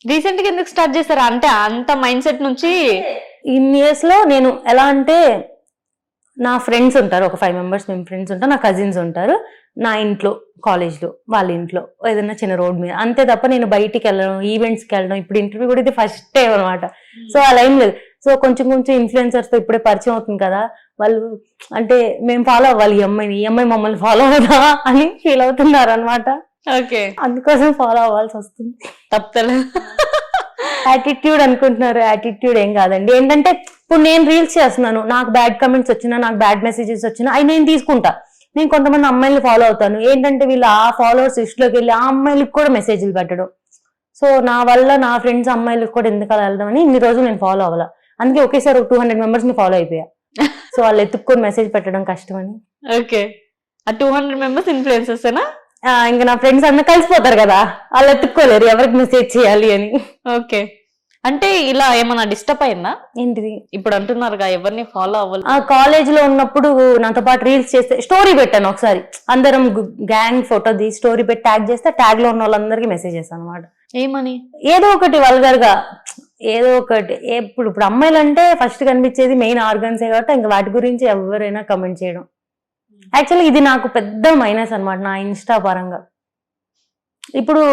Recent గా ఎందుకు start చేశారా? అంటే అంత మైండ్ సెట్ నుంచి ఇన్ని ఇయర్స్ లో నేను ఎలా అంటే నా ఫ్రెండ్స్ ఉంటారు, ఒక 5 members మేము ఫ్రెండ్స్ ఉంటారు, నా కజిన్స్ ఉంటారు, నా ఇంట్లో కాలేజ్లో వాళ్ళ ఇంట్లో ఏదైనా చిన్న రోడ్ మీద, అంతే తప్ప నేను బయటికి వెళ్ళడం ఈవెంట్స్కి వెళ్ళడం, ఇప్పుడు ఇంటర్వ్యూ కూడా ఇది ఫస్ట్ టైం అనమాట. సో అలా ఏం లేదు. సో కొంచెం కొంచెం ఇన్ఫ్లుయెన్సర్స్ తో ఇప్పుడే పరిచయం అవుతుంది కదా, వాళ్ళు అంటే మేము ఫాలో అవ్వాలి ఈ అమ్మాయి మమ్మల్ని ఫాలో అవుదా అని ఫీల్ అవుతున్నారు అనమాట. ఓకే, అందుకోసం ఫాలో అవ్వాల్సి వస్తుంది. తప్పలే. యాటిట్యూడ్ అనుకుంటున్నారు, యాటిట్యూడ్ ఏం కాదండి. ఏంటంటే ఇప్పుడు నేను రీల్స్ చేస్తున్నాను, నాకు బ్యాడ్ కమెంట్స్ వచ్చినా, నాకు బ్యాడ్ మెసేజెస్ వచ్చినా అవి నేను తీసుకుంటా. నేను కొంతమంది అమ్మాయిలు ఫాలో అవుతాను, ఏంటంటే వీళ్ళు ఆ ఫాలోవర్స్ లిస్ట్లోకి వెళ్ళి ఆ అమ్మాయిలకు కూడా మెసేజ్లు పెట్టడం. సో నా వల్ల నా ఫ్రెండ్స్ అమ్మాయిలకు కూడా ఎందుకు అలా వెళ్దాం అని ఇన్ని రోజులు నేను ఫాలో అవ్వాల. అందుకే ఒకేసారి ఒక 200 members ని ఫాలో అయిపోయా. సో వాళ్ళు ఎత్తుక్కొని మెసేజ్ పెట్టడం కష్టమని. ఓకే, ఆ 200 members ఇన్ఫ్లుయెన్సర్స్ ఏనా? ఇంకా నా ఫ్రెండ్స్ అందరూ కలిసిపోతారు కదా, వాళ్ళు ఎత్తుక్కోలేరు ఎవరికి మెసేజ్ చేయాలి అని. ఓకే, అంటే ఇలా ఏమన్నా డిస్టర్బ్ అయిందా? ఏంటిది, ఇప్పుడు అంటున్నారుగా ఎవరిని ఫాలో అవ్వాలి. ఆ కాలేజ్ లో ఉన్నప్పుడు నాతో పాటు రీల్స్ చేస్తే స్టోరీ పెట్టాను ఒకసారి, అందరం గ్యాంగ్ ఫోటో తీసి స్టోరీ పెట్టి ట్యాగ్ చేస్తే ట్యాగ్ లో ఉన్న వాళ్ళందరికీ మెసేజ్ చేస్తాను అనమాట. ఏమని? ఏదో ఒకటి వల్గర్ గా, ఏదో ఒకటి. ఇప్పుడు అమ్మాయిలు అంటే ఫస్ట్ కనిపించేది మెయిన్ ఆర్గన్సే కాబట్టి ఇంకా వాటి గురించి ఎవరైనా కమెంట్ చేయడం. యాక్చువల్లీ ఇది నాకు పెద్ద మైనస్ అనమాట నా ఇన్స్టా పరంగా. ఇప్పుడు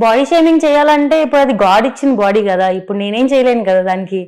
బాడీ షేమింగ్ చేయాలంటే ఇప్పుడు అది గాడ్ ఇచ్చిన బాడీ కదా, ఇప్పుడు నేనేం చేయలేను కదా దానికి.